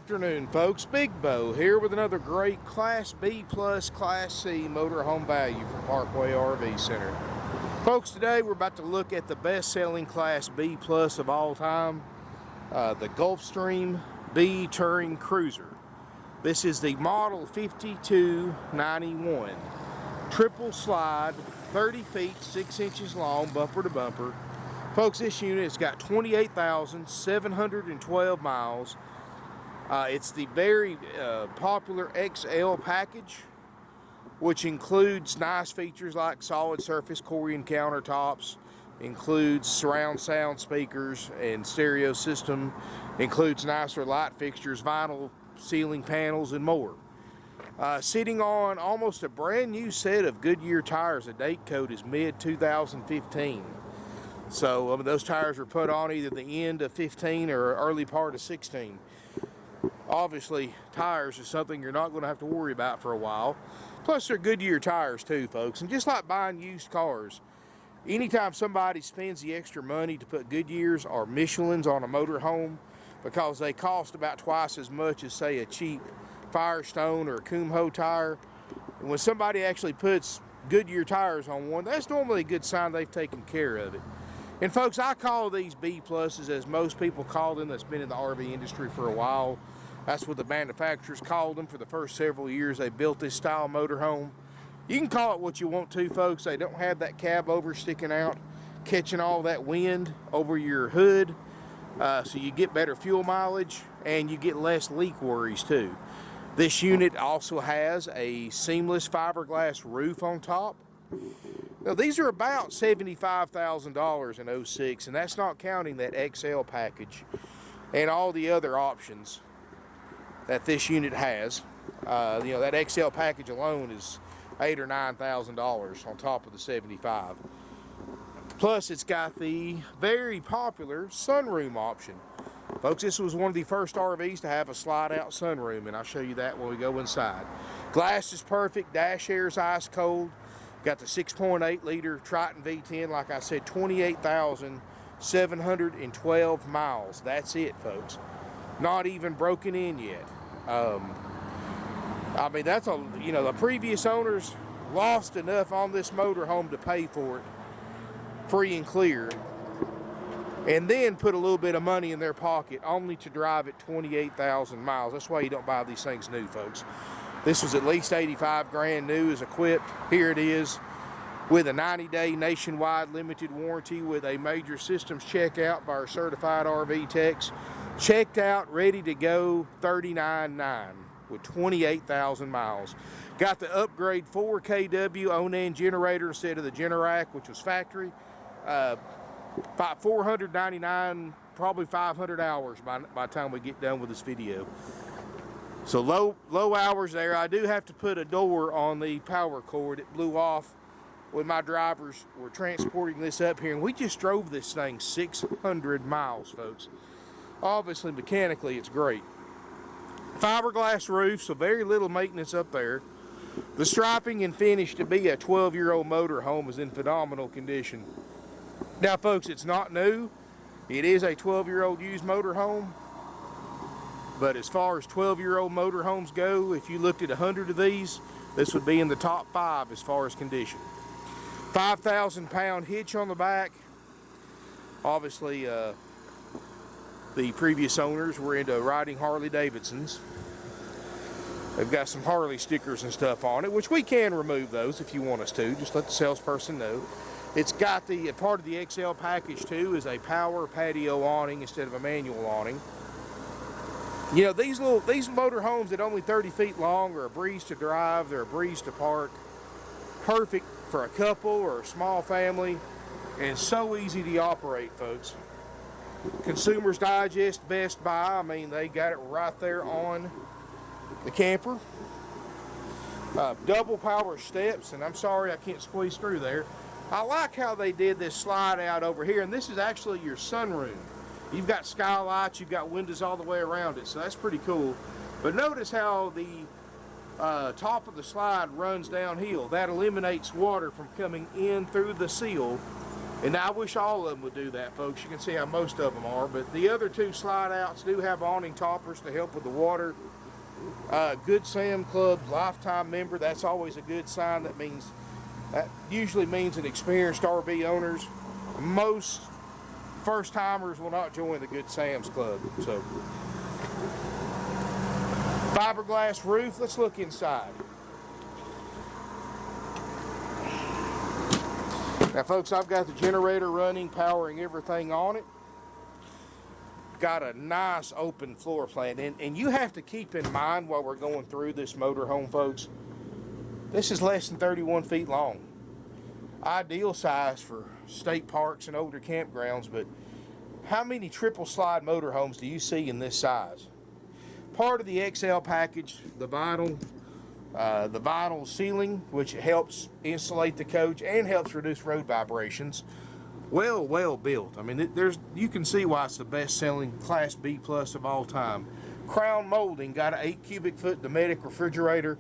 afternoon, folks. Big Bo here with another great Class B plus Class C motorhome value from Parkway RV Center. Folks, today we're about to look at the best-selling Class B plus of all time, the Gulfstream B Touring Cruiser. This is the model 5291. Triple slide, 30 feet, 6 inches long, bumper to bumper. Folks, this unit has got 28,712 miles. It's the very popular XL package, which includes nice features like solid surface Corion Countertops, includes surround sound speakers and stereo system, includes nicer light fixtures, vinyl ceiling panels, and more. Sitting on almost a brand new set of Goodyear tires. The date code is mid-2015. So those tires were put on either the end of 15 or early part of 16. Obviously, tires is something you're not going to have to worry about for a while. Plus, they're Goodyear tires too, folks. And just like buying used cars, anytime somebody spends the extra money to put Goodyears or Michelins on a motorhome, because they cost about twice as much as, say, a cheap Firestone or a Kumho tire, and when somebody actually puts Goodyear tires on one, that's normally a good sign they've taken care of it. And folks, I call these B pluses, as most people call them that's been in the RV industry for a while. That's what the manufacturers called them for the first several years they built this style motorhome. You can call it what you want to, folks. They don't have that cab over sticking out, catching all that wind over your hood. So you get better fuel mileage and you get less leak worries too. This unit also has a seamless fiberglass roof on top. Now, these are about $75,000 in 06, and that's not counting that XL package and all the other options that this unit has. That XL package alone is $8,000 or $9,000 on top of the 75. Plus, it's got the very popular sunroom option. Folks, this was one of the first RVs to have a slide-out sunroom, and I'll show you that when we go inside. Glass is perfect, dash air is ice cold. Got the 6.8 liter Triton V10, like I said, 28,712 miles. That's it, folks. Not even broken in yet. I mean, that's the previous owners lost enough on this motorhome to pay for it free and clear, and then put a little bit of money in their pocket only to drive it 28,000 miles. That's why you don't buy these things new, folks. This was at least 85 grand new, is equipped. Here it is with a 90-day nationwide limited warranty with a major systems checkout by our certified RV techs. Checked out, ready to go, 39.9 with 28,000 miles. Got the upgrade 4 kW Onan generator instead of the Generac, which was factory. 499, probably 500 hours by the time we get done with this video. So low hours there. I do have to put a door on the power cord. It blew off when my drivers were transporting this up here, and we just drove this thing 600 miles, folks. Obviously, mechanically, it's great. Fiberglass roof, so very little maintenance up there. The striping and finish to be a 12-year-old motorhome is in phenomenal condition. Now, folks, it's not new. It is a 12-year-old used motorhome. But as far as 12-year-old motorhomes go, if you looked at 100 of these, this would be in the top 5 as far as condition. 5,000-pound hitch on the back. Obviously, the previous owners were into riding Harley Davidsons. They've got some Harley stickers and stuff on it, which we can remove those if you want us to. Just let the salesperson know. It's got the part of the XL package too is a power patio awning instead of a manual awning. You know, these motorhomes at only 30 feet long are a breeze to drive. They're a breeze to park. Perfect for a couple or a small family, and so easy to operate, folks. Consumer's Digest, Best Buy, I mean, they got it right there on the camper. Double power steps, and I'm sorry I can't squeeze through there. I like how they did this slide out over here, and this is actually your sunroom. You've got skylights, you've got windows all the way around it, so that's pretty cool. But notice how the top of the slide runs downhill. That eliminates water from coming in through the seal And I wish all of them would do that, folks. You can see how most of them are. But the other two slide outs do have awning toppers to help with the water. Good Sam Club lifetime member. That's always a good sign. That usually means an experienced RV owners. Most first timers will not join the Good Sam's Club. So, fiberglass roof. Let's look inside. Now, folks, I've got the generator running, powering everything on it. Got a nice open floor plan, and you have to keep in mind while we're going through this motorhome, folks, this is less than 31 feet long. Ideal size for state parks and older campgrounds, but how many triple slide motorhomes do you see in this size? Part of the XL package, the vinyl ceiling, which helps insulate the coach and helps reduce road vibrations. Well built. I mean, you can see why it's the best-selling Class B plus of all time. Crown molding, got an 8 cubic foot Dometic refrigerator,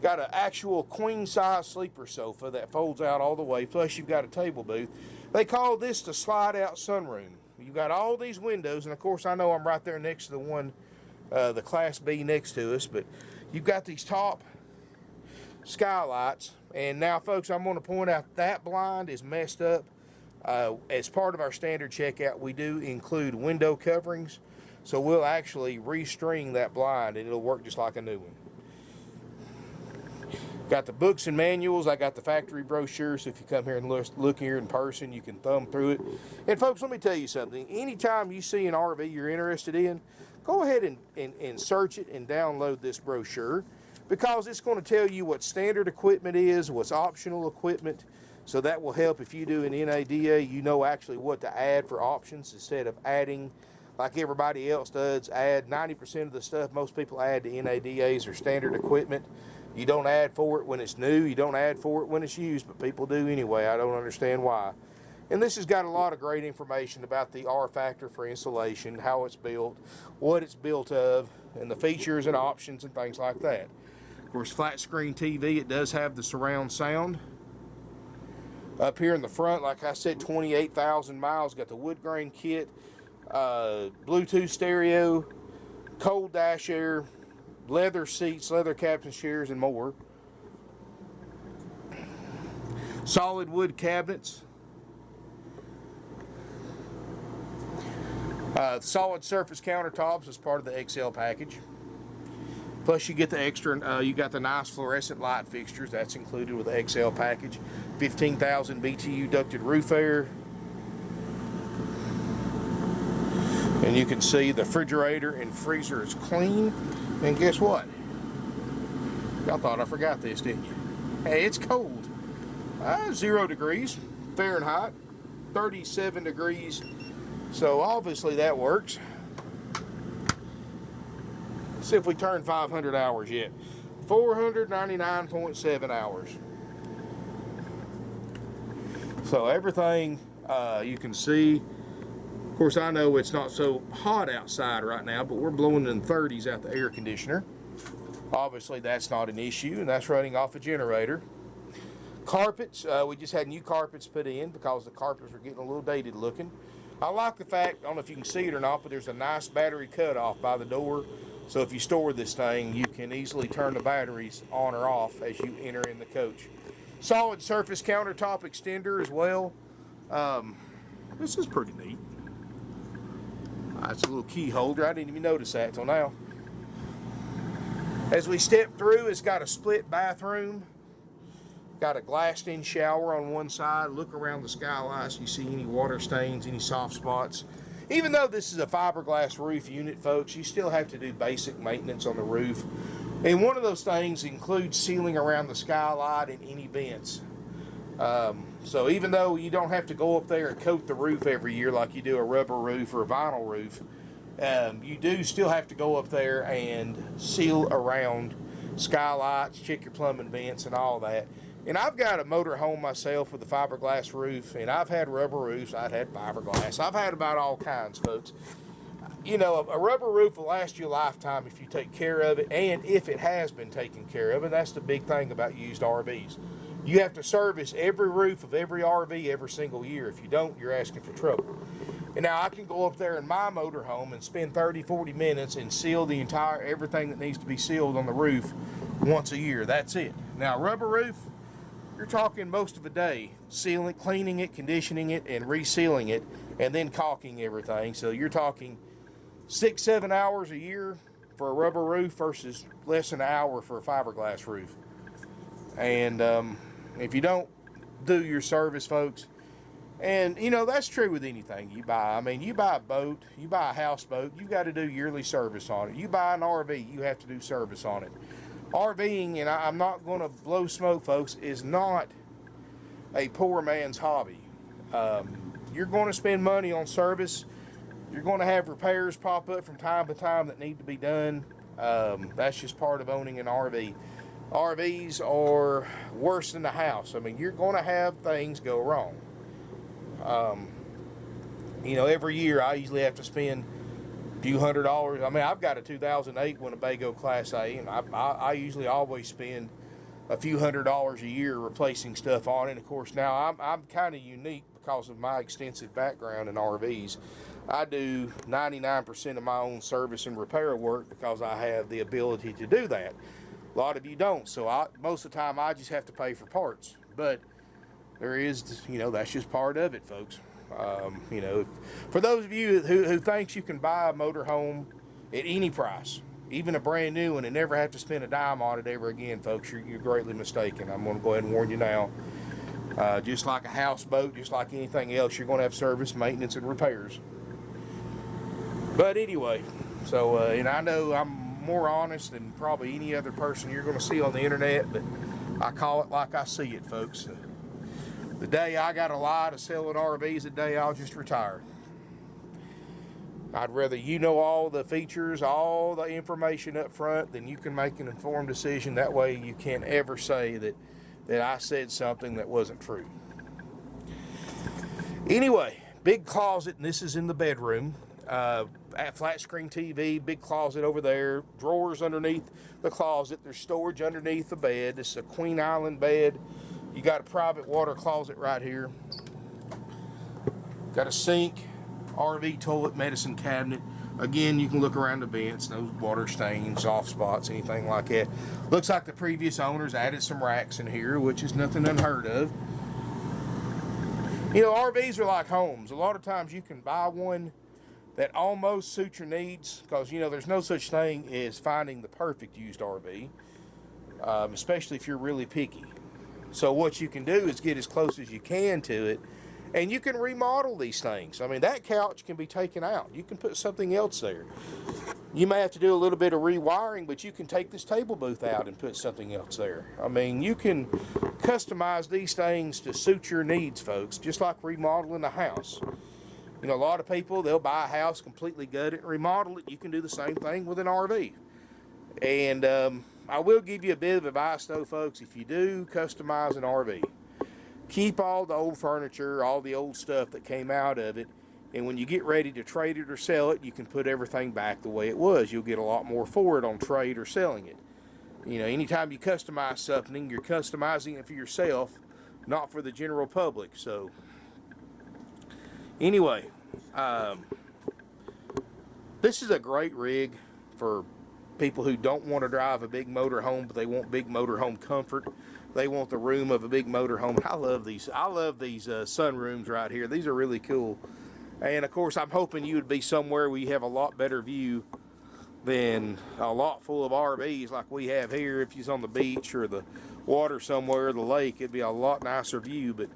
got an actual queen-size sleeper sofa that folds out all the way, plus you've got a table booth. They call this the slide-out sunroom. You've got all these windows, and of course I know I'm right there next to the one, the Class B next to us, but you've got these top skylights, and now, folks, I'm going to point out that blind is messed up. As part of our standard checkout, we do include window coverings, so we'll actually restring that blind and it'll work just like a new one. Got the books and manuals. I got the factory brochures, so if you come here and look here in person, you can thumb through it. And folks, let me tell you something. Anytime you see an RV you're interested in, go ahead and search it and download this brochure, because it's going to tell you what standard equipment is, what's optional equipment. So that will help if you do an NADA, you know actually what to add for options instead of adding like everybody else does. Add 90% of the stuff most people add to NADAs or standard equipment. You don't add for it when it's new, you don't add for it when it's used, but people do anyway. I don't understand why. And this has got a lot of great information about the R factor for insulation, how it's built, what it's built of, and the features and options and things like that. Of course, flat screen TV, it does have the surround sound. Up here in the front, like I said, 28,000 miles, got the wood grain kit, Bluetooth stereo, cold dash air, leather seats, leather captain chairs, and more. Solid wood cabinets. Solid surface countertops as part of the XL package. Plus you get the extra, you got the nice fluorescent light fixtures, that's included with the XL package. 15,000 BTU ducted roof air. And you can see the refrigerator and freezer is clean. And guess what? Y'all thought I forgot this, didn't you? Hey, it's cold. 0 degrees Fahrenheit, 37 degrees. So obviously that works. See if we turn 500 hours yet. 499.7 hours. So everything you can see. Of course, I know it's not so hot outside right now, but we're blowing in the 30s out the air conditioner. Obviously that's not an issue, and that's running off a generator. Carpets, we just had new carpets put in because the carpets were getting a little dated looking. I like the fact, I don't know if you can see it or not, but there's a nice battery cutoff by the door. So if you store this thing, you can easily turn the batteries on or off as you enter in the coach. Solid surface countertop extender as well. This is pretty neat. It's a little key holder. I didn't even notice that till now. As we step through, it's got a split bathroom. Got a glassed-in shower on one side. Look around the skylights. You see any water stains, any soft spots. Even though this is a fiberglass roof unit, folks, you still have to do basic maintenance on the roof. And one of those things includes sealing around the skylight and any vents. So even though you don't have to go up there and coat the roof every year like you do a rubber roof or a vinyl roof, you do still have to go up there and seal around skylights, check your plumbing vents and all that. And I've got a motor home myself with a fiberglass roof, and I've had rubber roofs, I've had fiberglass, I've had about all kinds, folks. You know, a rubber roof will last you a lifetime if you take care of it, and if it has been taken care of, and that's the big thing about used RVs. You have to service every roof of every RV every single year. If you don't, you're asking for trouble. And now I can go up there in my motorhome and spend 30, 40 minutes and seal the entire, everything that needs to be sealed on the roof once a year. That's it. Now, rubber roof, you're talking most of a day, sealing, cleaning it, conditioning it, and resealing it, and then caulking everything. So you're talking 6, 7 hours a year for a rubber roof versus less than an hour for a fiberglass roof. And if you don't do your service, folks, and you know, that's true with anything you buy. I mean, you buy a boat, you buy a houseboat, you got to do yearly service on it. You buy an RV, you have to do service on it. RVing, and I'm not going to blow smoke, folks, is not a poor man's hobby. You're going to spend money on service. You're going to have repairs pop up from time to time that need to be done. That's just part of owning an RV. RVs are worse than the house. I mean, you're going to have things go wrong. You know, every year I usually have to spend a few $100s. I mean, I've got a 2008 Winnebago Class A, and I usually always spend a few $100s a year replacing stuff on it. And of course, now I'm kind of unique because of my extensive background in RVs. I do 99% of my own service and repair work because I have the ability to do that. A lot of you don't, so most of the time I just have to pay for parts. But there is, you know, that's just part of it, folks. You know, for those of you who thinks you can buy a motorhome at any price, even a brand new one, and never have to spend a dime on it ever again, folks, you're greatly mistaken. I'm going to go ahead and warn you now. Just like a houseboat, just like anything else, you're going to have service, maintenance, and repairs. But anyway, so, and I know I'm more honest than probably any other person you're going to see on the internet, but I call it like I see it, folks. The day I got a lie to selling RVs, the day I'll just retire. I'd rather you know all the features, all the information up front, than you can make an informed decision. That way you can't ever say that I said something that wasn't true. Anyway, big closet, and this is in the bedroom. Flat screen TV, big closet over there, drawers underneath the closet. There's storage underneath the bed. This is a queen island bed. You got a private water closet right here. Got a sink, RV toilet, medicine cabinet. Again, you can look around the vents, no water stains, soft spots, anything like that. Looks like the previous owners added some racks in here, which is nothing unheard of. You know, RVs are like homes. A lot of times you can buy one that almost suits your needs, because, you know, there's no such thing as finding the perfect used RV, especially if you're really picky. So what you can do is get as close as you can to it, and you can remodel these things. I mean, that couch can be taken out. You can put something else there. You may have to do a little bit of rewiring, but you can take this table booth out and put something else there. I mean, you can customize these things to suit your needs, folks, just like remodeling a house. You know, a lot of people, they'll buy a house, completely gut it, and remodel it. You can do the same thing with an RV. And I will give you a bit of advice, though, folks. If you do customize an RV, keep all the old furniture, all the old stuff that came out of it, and when you get ready to trade it or sell it, you can put everything back the way it was. You'll get a lot more for it on trade or selling it. You know, anytime you customize something, you're customizing it for yourself, not for the general public. So anyway, this is a great rig for people who don't want to drive a big motorhome, but they want big motorhome comfort. They want the room of a big motorhome. I love these sunrooms right here. These are really cool. And of course, I'm hoping you would be somewhere where you have a lot better view than a lot full of RVs like we have here. If you're on the beach or the water somewhere, the lake, it'd be a lot nicer view. But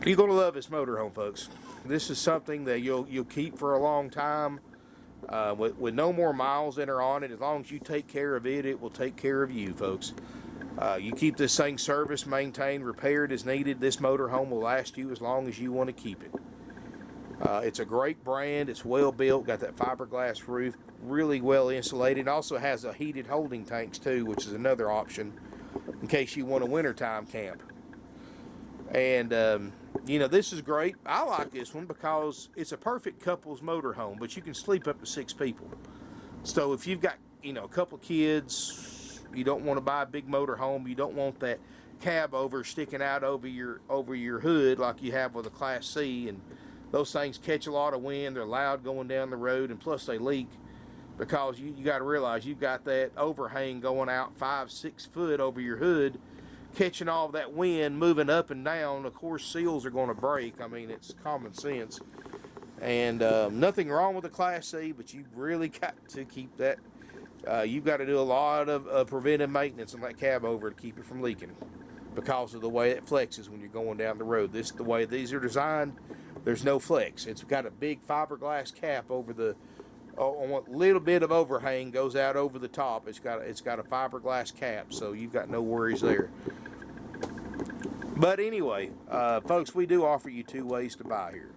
you're gonna love this motorhome, folks. This is something that you'll keep for a long time. With no more miles that are on it. As long as you take care of it, it will take care of you, folks. You keep this thing serviced, maintained, repaired as needed, this motorhome will last you as long as you want to keep it. It's a great brand. It's well built, got that fiberglass roof, really well insulated. It also has a heated holding tanks too, which is another option in case you want a wintertime camp. And you know, this is great. I like this one because it's a perfect couple's motorhome, but you can sleep up to 6 people. So if you've got, you know, a couple kids, You don't want to buy a big motor home. You don't want that cab over sticking out over your hood like you have with a Class C, and those things catch a lot of wind. They're loud going down the road, and plus they leak, because you got to realize you've got that overhang going out 5-6 foot over your hood, catching all of that wind, moving up and down. Of course, seals are going to break. I mean, it's common sense. And nothing wrong with the Class C, but you really got to keep that. You've got to do a lot of preventive maintenance on that cab over to keep it from leaking, because of the way it flexes when you're going down the road. The way these are designed, there's no flex. It's got a big fiberglass cap over the, on what little bit of overhang goes out over the top. It's got a fiberglass cap, so you've got no worries there. But anyway, folks, we do offer you 2 ways to buy here.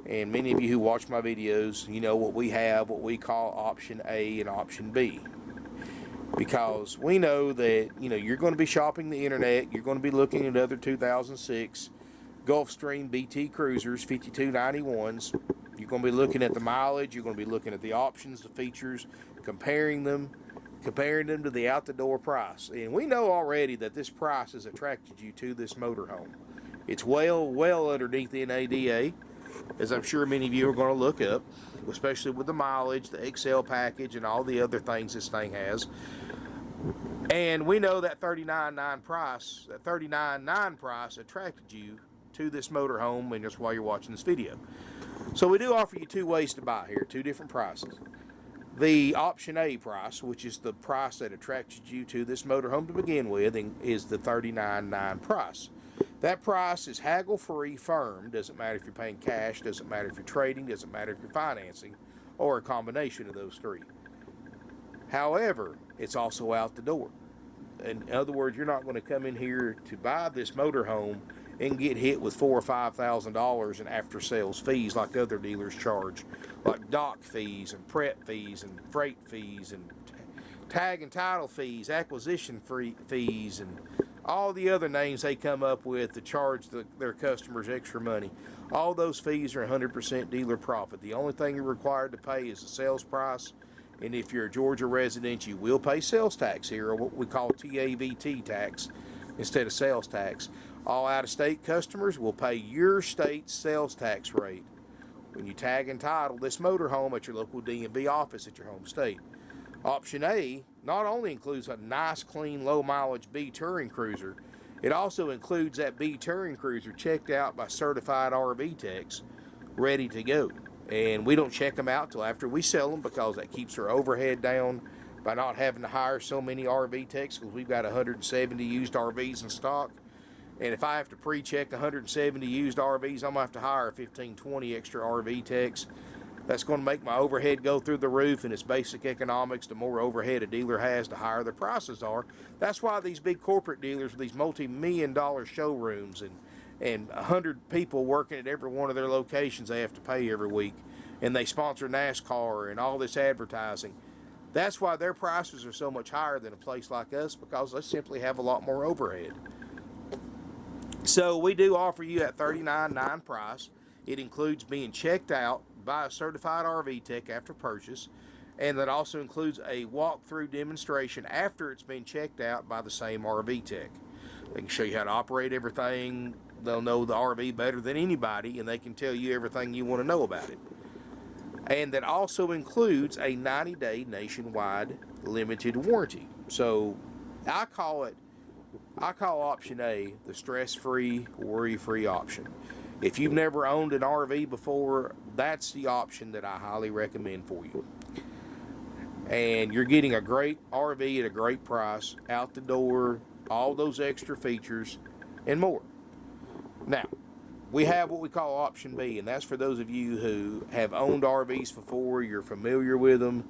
And many of you who watch my videos, you know what we have, what we call option A and option B. Because we know that, you know, you're going to be shopping the internet, you're going to be looking at other 2006 Gulfstream BT Cruisers, 5291s. You're going to be looking at the mileage, you're going to be looking at the options, the features, comparing them to the out-the-door price. And we know already that this price has attracted you to this motorhome. It's well underneath the NADA, as I'm sure many of you are going to look up, especially with the mileage, the XL package, and all the other things this thing has. And we know that $39,900 price attracted you to this motorhome, and that's why you're watching this video. So we do offer you 2 ways to buy here, 2 different prices. The option A price, which is the price that attracted you to this motorhome to begin with, is the $39,900 price. That price is haggle-free, firm. Doesn't matter if you're paying cash, doesn't matter if you're trading, doesn't matter if you're financing, or a combination of those 3. However, it's also out the door. In other words, you're not going to come in here to buy this motorhome and get hit with $4,000 or $5,000 in after-sales fees like other dealers charge, like dock fees and prep fees and freight fees and tag and title fees, acquisition fees, and all the other names they come up with to charge their customers extra money. All those fees are 100% dealer profit. The only thing you're required to pay is the sales price, and if you're a Georgia resident, you will pay sales tax here, or what we call TAVT tax instead of sales tax. All out-of-state customers will pay your state's sales tax rate when you tag and title this motorhome at your local DMV office at your home state. Option A not only includes a nice, clean, low-mileage B Touring Cruiser, it also includes that B Touring Cruiser checked out by certified RV techs, ready to go. And we don't check them out till after we sell them, because that keeps our overhead down by not having to hire so many RV techs, because we've got 170 used RVs in stock. And if I have to pre-check 170 used RVs, I'm going to have to hire 15, 20 extra RV techs. That's going to make my overhead go through the roof, and it's basic economics. The more overhead a dealer has, the higher the prices are. That's why these big corporate dealers with these multi-million-dollar showrooms and 100 people working at every one of their locations they have to pay every week, and they sponsor NASCAR and all this advertising. That's why their prices are so much higher than a place like us, because they simply have a lot more overhead. So we do offer you that $39,900 price. It includes being checked out by a certified RV tech after purchase, and that also includes a walkthrough demonstration after it's been checked out by the same RV tech. They can show you how to operate everything. They'll know the RV better than anybody, and they can tell you everything you want to know about it. And that also includes a 90-day nationwide limited warranty. So I call option A the stress-free, worry-free option. If you've never owned an RV before, that's the option that I highly recommend for you. And you're getting a great RV at a great price, out the door, all those extra features, and more. Now, we have what we call option B, and that's for those of you who have owned RVs before, you're familiar with them,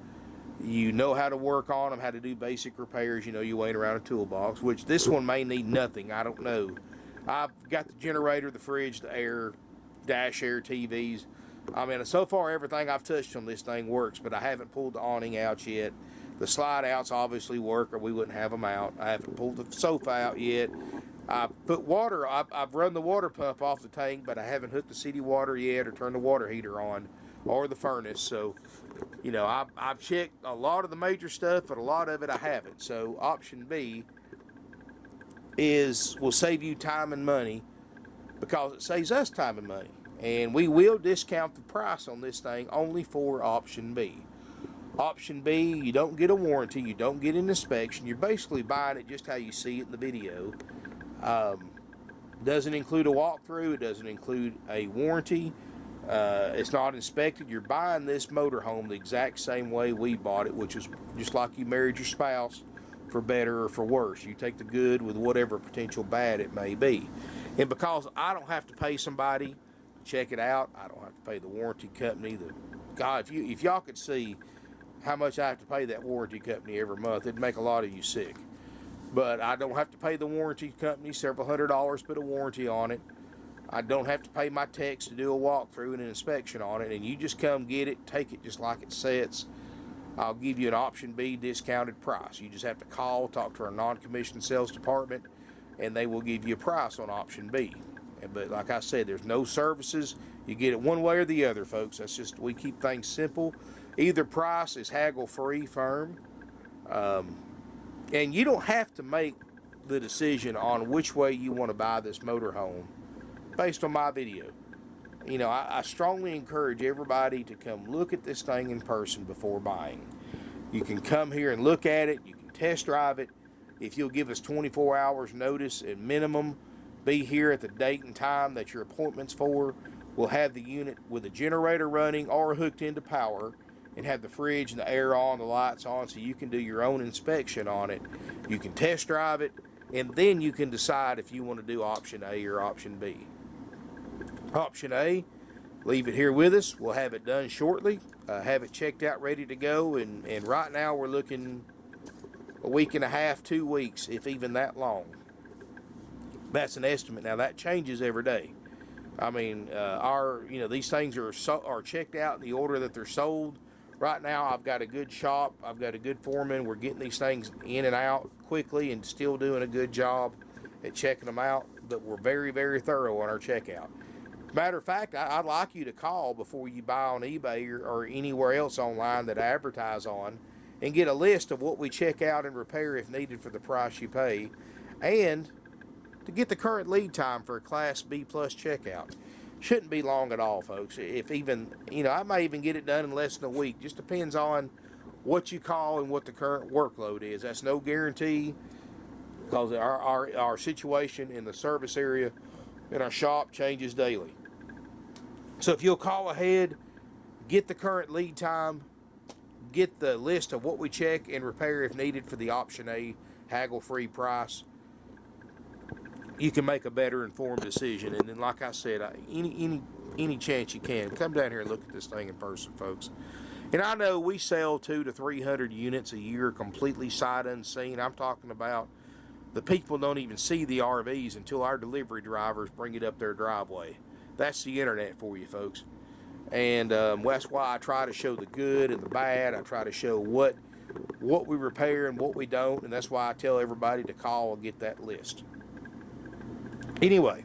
you know how to work on them, how to do basic repairs, you know you ain't around a toolbox, which this one may need nothing, I don't know. I've got the generator, the fridge, the air, dash air TVs. I mean, so far everything I've touched on this thing works, but I haven't pulled the awning out yet. The slide outs obviously work, or we wouldn't have them out. I haven't pulled the sofa out yet. I've put water, I've run the water pump off the tank, but I haven't hooked the city water yet or turned the water heater on. or the furnace. So, you know, I've checked a lot of the major stuff, but a lot of it I haven't. So option B will save you time and money, because it saves us time and money. And we will discount the price on this thing only for option B. Option B, you don't get a warranty, you don't get an inspection. You're basically buying it just how you see it in the video. Doesn't include a walkthrough, it doesn't include a warranty. It's not inspected. You're buying this motorhome the exact same way we bought it, which is just like you married your spouse, for better or for worse. You take the good with whatever potential bad it may be. And because I don't have to pay somebody to check it out, I don't have to pay the warranty company. God, if y'all could see how much I have to pay that warranty company every month, it'd make a lot of you sick. But I don't have to pay the warranty company several $100s, put a warranty on it. I don't have to pay my techs to do a walkthrough and an inspection on it, and you just come get it, take it just like it sets. I'll give you an option B discounted price. You just have to call, talk to our non-commissioned sales department, and they will give you a price on option B. But like I said, there's no services. You get it one way or the other, folks. That's just, we keep things simple. Either price is haggle-free, firm. And you don't have to make the decision on which way you want to buy this motorhome based on my video. You know, I strongly encourage everybody to come look at this thing in person before buying. You can come here and look at it. You can test drive it. If you'll give us 24 hours notice at minimum, be here at the date and time that your appointment's for. We'll have the unit with a generator running or hooked into power, and have the fridge and the air on, the lights on, so you can do your own inspection on it. You can test drive it, and then you can decide if you want to do option A or option B. Option A, leave it here with us. We'll have it done shortly, have it checked out, ready to go, and right now we're looking a week and a half, 2 weeks, if even that long. That's an estimate. Now that changes every day. I mean, these things are checked out in the order that they're sold. Right now, I've got a good shop. I've got a good foreman. We're getting these things in and out quickly and still doing a good job at checking them out. But we're very, very thorough on our checkout. Matter of fact, I'd like you to call before you buy on eBay or anywhere else online that I advertise on, and get a list of what we check out and repair if needed for the price you pay, and to get the current lead time for a Class B plus checkout. Shouldn't be long at all, folks. If even, I may even get it done in less than a week. Just depends on what you call and what the current workload is. That's no guarantee, because our situation in the service area in our shop changes daily. So if you'll call ahead, get the current lead time, get the list of what we check and repair if needed for the option A haggle-free price, you can make a better informed decision. And then, like I said, any chance you can, come down here and look at this thing in person, folks. And I know we sell 200 to 300 units a year completely sight unseen. I'm talking about the people don't even see the RVs until our delivery drivers bring it up their driveway. That's the internet for you, folks. And that's why I try to show the good and the bad. I try to show what we repair and what we don't. And that's why I tell everybody to call and get that list. Anyway,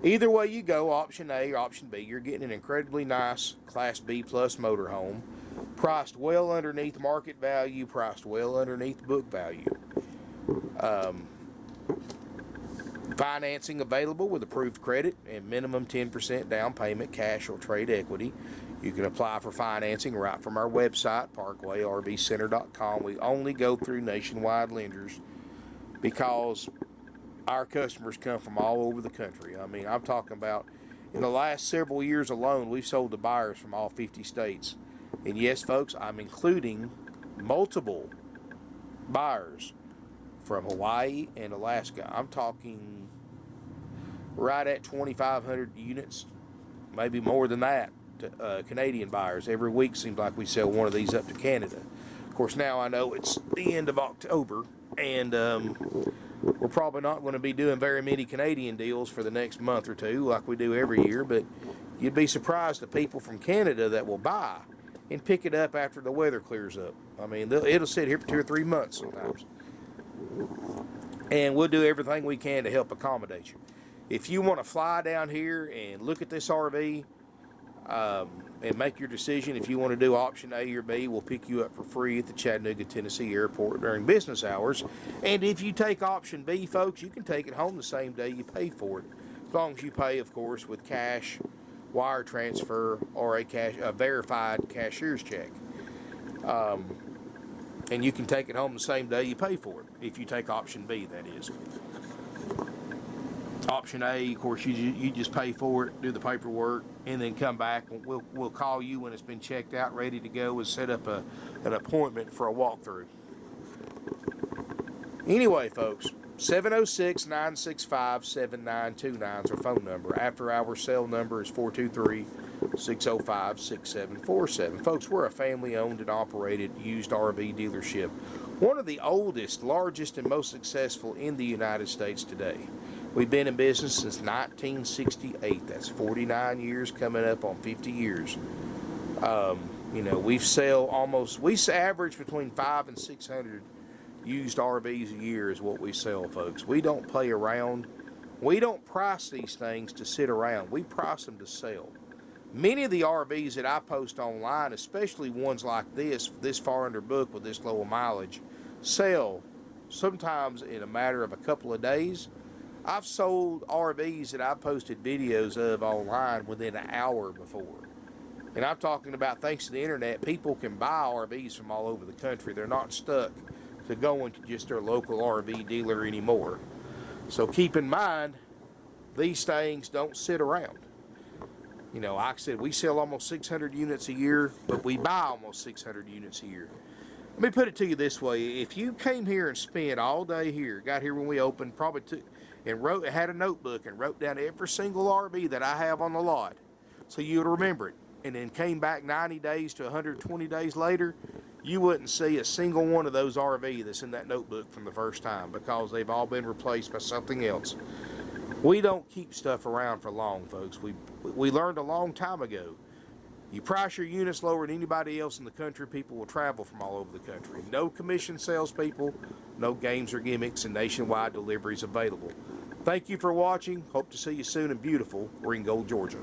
either way you go, option A or option B, you're getting an incredibly nice Class B plus motorhome, priced well underneath market value, priced well underneath book value. Financing available with approved credit and minimum 10% down payment, cash or trade equity. You can apply for financing right from our website, parkwayrvcenter.com. We only go through nationwide lenders because our customers come from all over the country. I mean, I'm talking about in the last several years alone, we've sold to buyers from all 50 states. And yes, folks, I'm including multiple buyers from Hawaii and Alaska. I'm talking right at 2,500 units, maybe more than that, to Canadian buyers. Every week seems like we sell one of these up to Canada. Of course, now I know it's the end of October, and we're probably not going to be doing very many Canadian deals for the next month or two like we do every year, but you'd be surprised the people from Canada that will buy and pick it up after the weather clears up. I mean, it'll sit here for 2 or 3 months sometimes. And we'll do everything we can to help accommodate you. If you want to fly down here and look at this RV, and make your decision if you want to do option A or B. We'll pick you up for free at the Chattanooga, Tennessee airport during business hours. And if you take option B, folks, you can take it home the same day you pay for it, as long as you pay, of course, with cash, wire transfer, or a verified cashier's check. And you can take it home the same day you pay for it, if you take option B, that is. Option A, of course, you just pay for it, do the paperwork, and then come back. And we'll call you when it's been checked out, ready to go, and set up an appointment for a walkthrough. Anyway, folks, 706-965-7929 is our phone number. After our cell number is 423-605-6747. Folks, we're a family-owned and operated used RV dealership. One of the oldest, largest, and most successful in the United States today. We've been in business since 1968. That's 49 years, coming up on 50 years. You know, we average between 500 and 600 used RVs a year is what we sell, folks. We don't play around. We don't price these things to sit around. We price them to sell. Many of the RVs that I post online, especially ones like this far under book with this low mileage, sell sometimes in a matter of a couple of days. I've sold RVs that I posted videos of online within an hour before. And I'm talking about, thanks to the internet, people can buy RVs from all over the country. They're not stuck to going to just their local RV dealer anymore. So keep in mind, these things don't sit around. You know, like I said, we sell almost 600 units a year, but we buy almost 600 units a year. Let me put it to you this way. If you came here and spent all day here, got here when we opened, probably took and had a notebook and wrote down every single RV that I have on the lot, so you would remember it, and then came back 90 days to 120 days later, you wouldn't see a single one of those RV that's in that notebook from the first time, because they've all been replaced by something else. We don't keep stuff around for long, folks. We learned a long time ago. You price your units lower than anybody else in the country, people will travel from all over the country. No commission salespeople, no games or gimmicks, and nationwide deliveries available. Thank you for watching. Hope to see you soon in beautiful Ringgold, Georgia.